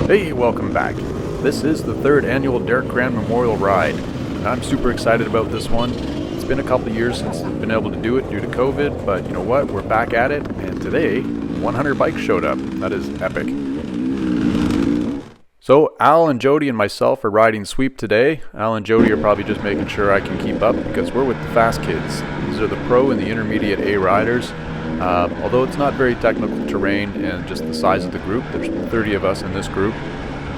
Hey, welcome back. This is the third annual Derrick Crann Memorial Ride. I'm super excited about this one. It's been a couple of years since I've been able to do it due to COVID, but you know what? We're back at it, and today 100 bikes showed up. That is epic. So Al and Jody and myself are riding sweep today. Al and Jody are probably just making sure I can keep up because we're with the fast kids. These are the pro and the intermediate A riders. Although it's not very technical terrain and just the size of the group, there's 30 of us in this group.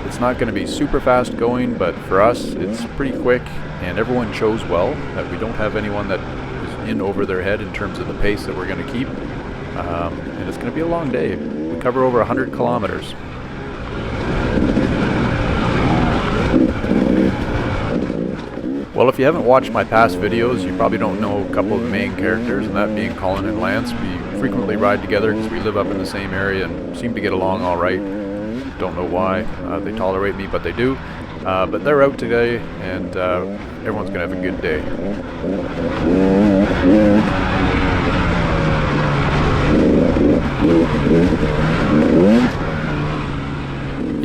It's not going to be super fast going, but for us it's pretty quick, and everyone chose well that we don't have anyone that is in over their head in terms of the pace that we're going to keep. And it's going to be a long day. We cover over 100 kilometers. Well, if you haven't watched my past videos, you probably don't know a couple of the main characters, and that being Colin and Lance. We frequently ride together because we live up in the same area and seem to get along all right. Don't know why. They tolerate me, but they do. But they're out today, and everyone's going to have a good day.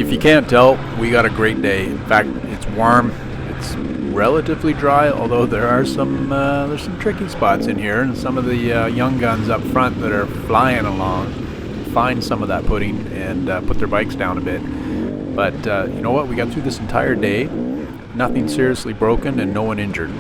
If you can't tell, we got a great day. In fact, it's warm. It's relatively dry, although there are there's some tricky spots in here, and some of the young guns up front that are flying along find some of that pudding and put their bikes down a bit. But you know what? We got through this entire day. Nothing seriously broken and no one injured.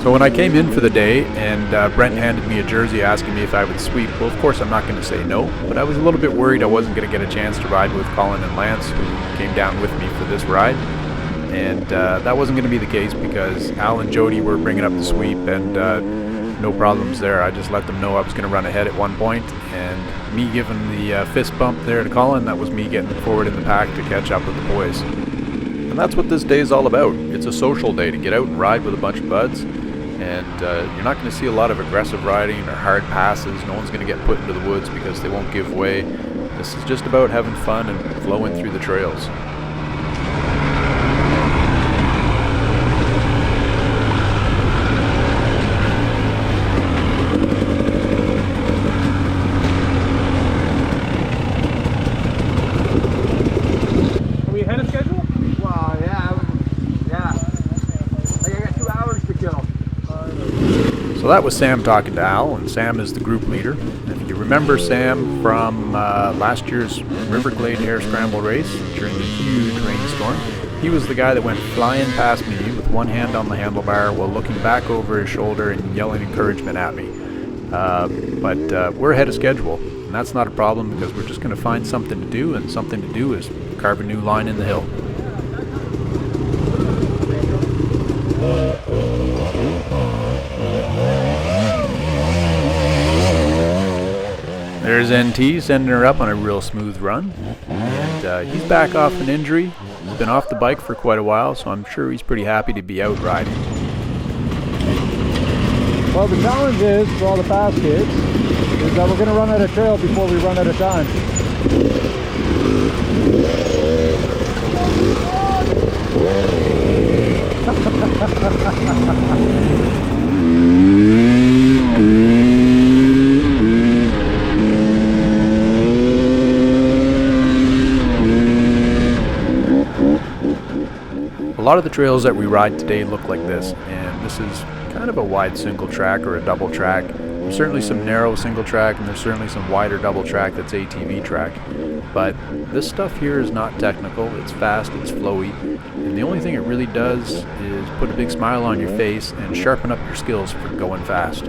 So when I came in for the day and Brent handed me a jersey asking me if I would sweep, well, of course I'm not going to say no, but I was a little bit worried I wasn't going to get a chance to ride with Colin and Lance, who came down with me for this ride. And that wasn't going to be the case because Al and Jody were bringing up the sweep, and no problems there. I just let them know I was going to run ahead at one point, and me giving the fist bump there to Colin, that was me getting forward in the pack to catch up with the boys. And that's what this day is all about. It's a social day to get out and ride with a bunch of buds. And you're not going to see a lot of aggressive riding or hard passes. No one's going to get put into the woods because they won't give way. This is just about having fun and flowing through the trails. Are we ahead of schedule? Well, yeah. I got 2 hours to kill. So that was Sam talking to Al, and Sam is the group leader. And if you remember Sam from last year's Riverglade Hare Scramble race during the huge rainstorm, he was the guy that went flying past me with one hand on the handlebar while looking back over his shoulder and yelling encouragement at me. But we're ahead of schedule, and that's not a problem because we're just going to find something to do, and something to do is carve a new line in the hill. There's NT sending her up on a real smooth run, and he's back off an injury. He's been off the bike for quite a while, so I'm sure he's pretty happy to be out riding. Well, the challenge is, for all the fast kids, is that we're going to run out of trail before we run out of time. A lot of the trails that we ride today look like this, and this is kind of a wide single track or a double track. There's certainly some narrow single track, and there's certainly some wider double track that's ATV track. But this stuff here is not technical, it's fast, it's flowy, and the only thing it really does is put a big smile on your face and sharpen up your skills for going fast.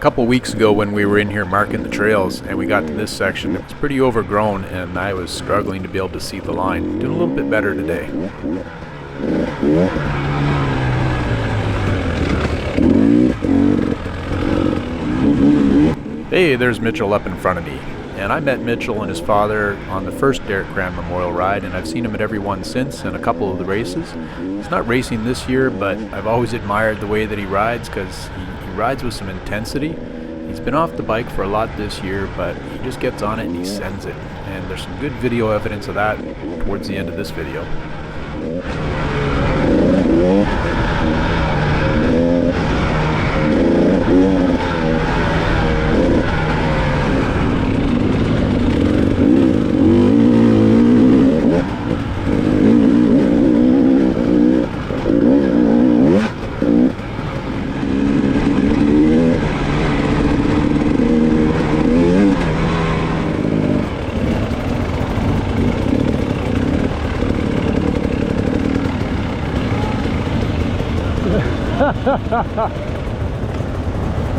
couple weeks ago when we were in here marking the trails and we got to this section, it was pretty overgrown and I was struggling to be able to see the line. Doing a little bit better today. Hey, there's Mitchell up in front of me. And I met Mitchell and his father on the first Derrick Crann Memorial ride, and I've seen him at every one since and a couple of the races. He's not racing this year, but I've always admired the way that he rides because he rides with some intensity. He's been off the bike for a lot this year, but he just gets on it and he sends it. And there's some good video evidence of that towards the end of this video.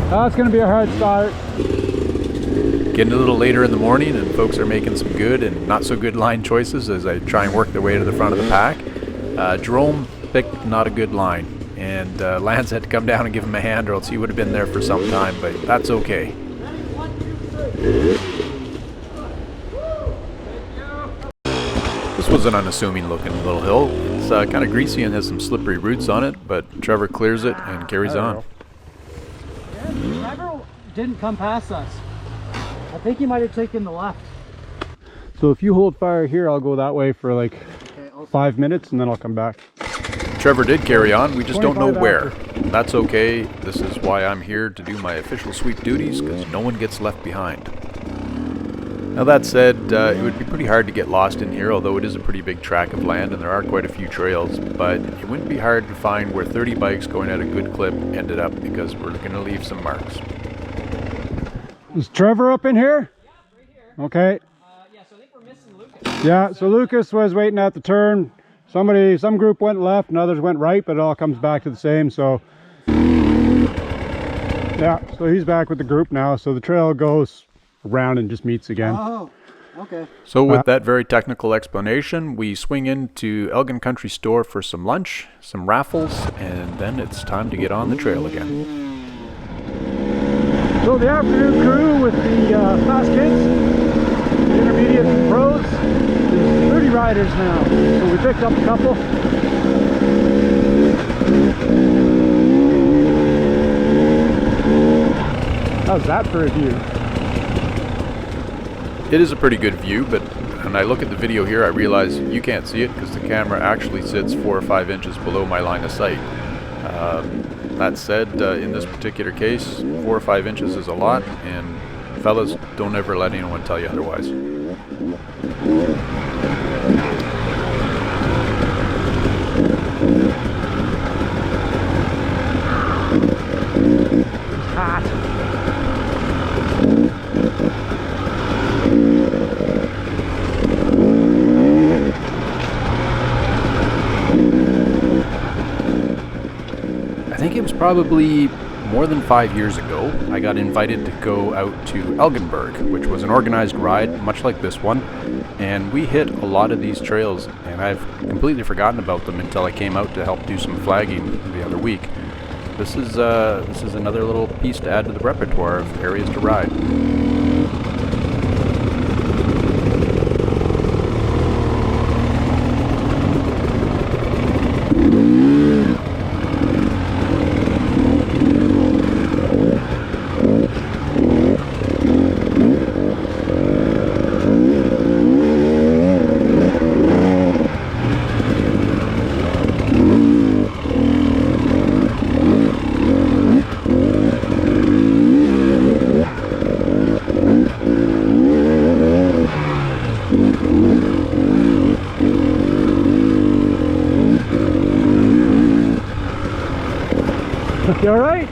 That's going to be a hard start. Getting a little later in the morning and folks are making some good and not so good line choices as I try and work their way to the front of the pack. Jerome picked not a good line, and Lance had to come down and give him a hand or else he would have been there for some time, but that's okay. This was an unassuming looking little hill. It's kind of greasy and has some slippery roots on it, but Trevor clears it and carries on. Trevor didn't come past us. I think he might have taken the left. So if you hold fire here, I'll go that way for like 5 minutes and then I'll come back. Trevor did carry on, we just don't know where. That's okay, this is why I'm here to do my official sweep duties, because no one gets left behind. Now that said, it would be pretty hard to get lost in here, although it is a pretty big tract of land and there are quite a few trails, but it wouldn't be hard to find where 30 bikes going at a good clip ended up, because we're going to leave some marks. Is Trevor up in here? Yeah, right here. Okay. Yeah, so I think we're missing Lucas. Yeah, so Lucas was waiting at the turn. Some group went left and others went right, but it all comes back to the same, so. Yeah, so he's back with the group now, so the trail goes around and just meets again. Oh, okay. So with that very technical explanation, we swing into Elgin Country Store for some lunch, some raffles, and then it's time to get on the trail again. So the afternoon crew with the fast kids, the intermediate and pros, there's 30 riders now. So we picked up a couple. How's that for a view? It is a pretty good view, but when I look at the video here, I realize you can't see it because the camera actually sits 4 or 5 inches below my line of sight. That said, in this particular case, 4 or 5 inches is a lot, and fellas, don't ever let anyone tell you otherwise. I think it was probably more than 5 years ago, I got invited to go out to Elginburg, which was an organized ride, much like this one, and we hit a lot of these trails, and I've completely forgotten about them until I came out to help do some flagging the other week. This is another little piece to add to the repertoire of areas to ride. You all right?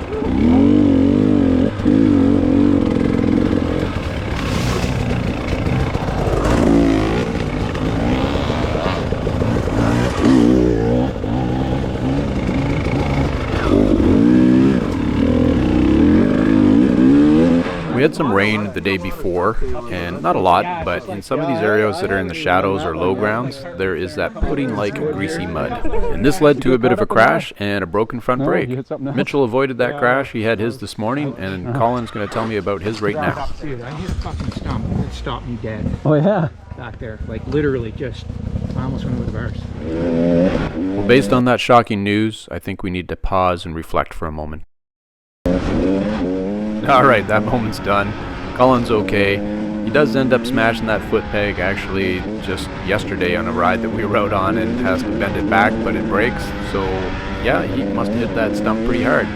had some rain the day before, and not a lot, but in some of these areas that are in the shadows or low grounds, there is that pudding-like greasy mud. And this led to a bit of a crash and a broken front brake. Mitchell avoided that crash. He had his this morning, and Colin's going to tell me about his right now. Dude, I hit a fucking stump that stopped me dead. Oh yeah? Back there, like literally just, I almost went over the bars. Well, based on that shocking news, I think we need to pause and reflect for a moment. Alright, that moment's done. Colin's okay. He does end up smashing that foot peg actually just yesterday on a ride that we rode on and has to bend it back, but it breaks. So yeah, he must have hit that stump pretty hard.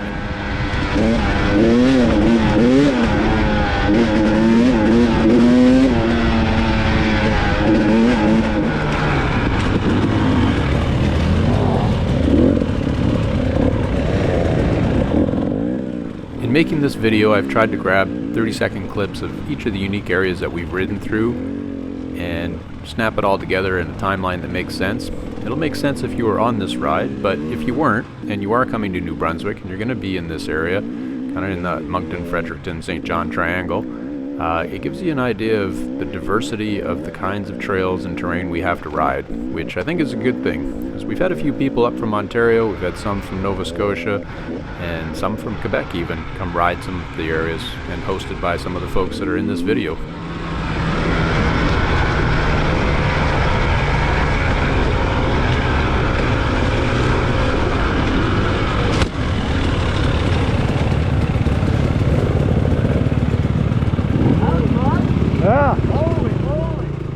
In making this video, I've tried to grab 30-second clips of each of the unique areas that we've ridden through and snap it all together in a timeline that makes sense. It'll make sense if you were on this ride, but if you weren't, and you are coming to New Brunswick, and you're going to be in this area, kind of in the Moncton, Fredericton, St. John triangle, it gives you an idea of the diversity of the kinds of trails and terrain we have to ride, which I think is a good thing. Because we've had a few people up from Ontario, we've had some from Nova Scotia, and some from Quebec even, come ride some of the areas, and hosted by some of the folks that are in this video.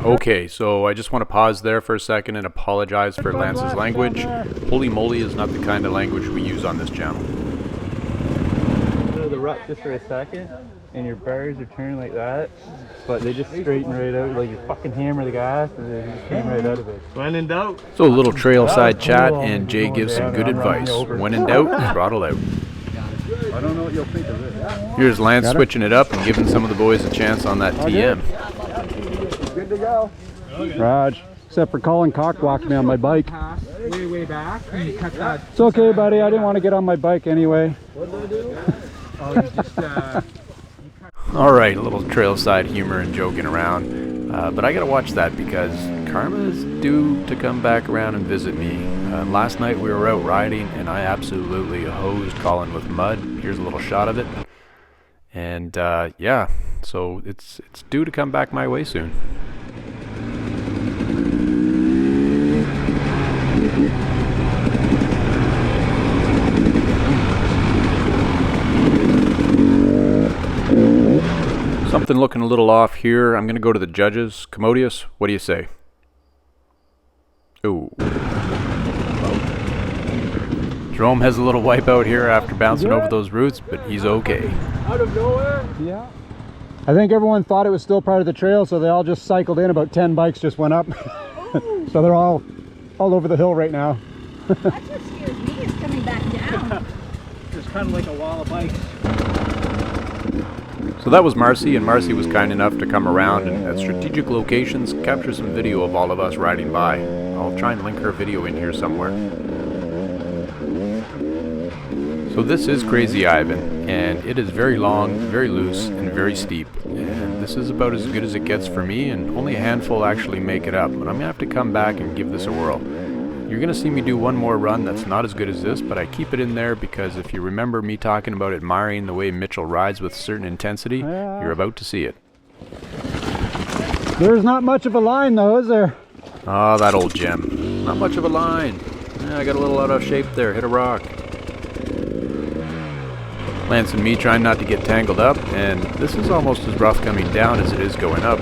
Okay, so I just want to pause there for a second and apologize for Lance's language. Holy moly is not the kind of language we use on this channel. The rut just for a second, and your bars are turning like that, but they just straighten right out, like you fucking hammer the gas and they just came right out of it. When in doubt. So a little trailside chat, and Jay gives some good advice. When in doubt, throttle out. I don't know what you'll think of this. Here's Lance switching it up and giving some of the boys a chance on that TM. Good to go. Raj, except for Colin cock-blocked me on my bike. Way back, and you cut that. It's okay, buddy. I didn't want to get on my bike anyway. What did I do? Oh, you just, Alright, a little trailside humor and joking around. But I gotta watch that because Karma is due to come back around and visit me. Last night we were out riding and I absolutely hosed Colin with mud. Here's a little shot of it. And yeah, so it's due to come back my way soon. Something looking a little off here. I'm going to go to the judges. Commodious, what do you say? Ooh. Jerome has a little wipeout here after bouncing over those roots, but he's okay. Out of nowhere? Yeah. I think everyone thought it was still part of the trail, so they all just cycled in. About 10 bikes just went up. So they're all over the hill right now. That's what scares me, is coming back down. It's kind of like a wall of bikes. So that was Marcy, and Marcy was kind enough to come around and at strategic locations capture some video of all of us riding by. I'll try and link her video in here somewhere. So this is Crazy Ivan, and it is very long, very loose, and very steep. And this is about as good as it gets for me, and only a handful actually make it up, but I'm going to have to come back and give this a whirl. You're going to see me do one more run that's not as good as this, but I keep it in there because if you remember me talking about admiring the way Mitchell rides with certain intensity, you're about to see it. There's not much of a line though, is there? Oh, that old gem. Not much of a line. Yeah, I got a little out of shape there, hit a rock. Lance and me trying not to get tangled up, and this is almost as rough coming down as it is going up.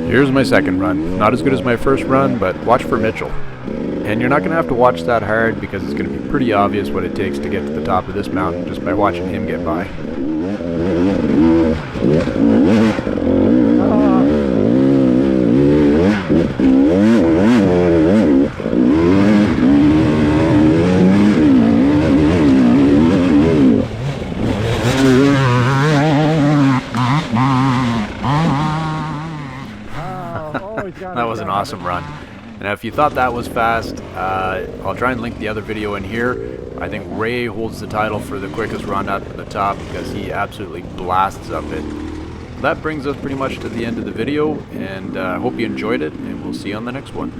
Here's my second run. Not as good as my first run, but watch for Mitchell. And you're not going to have to watch that hard because it's going to be pretty obvious what it takes to get to the top of this mountain just by watching him get by. That was an awesome run. And if you thought that was fast, I'll try and link the other video in here. I think Ray holds the title for the quickest run up to the top because he absolutely blasts up it. That brings us pretty much to the end of the video, and I hope you enjoyed it, and we'll see you on the next one.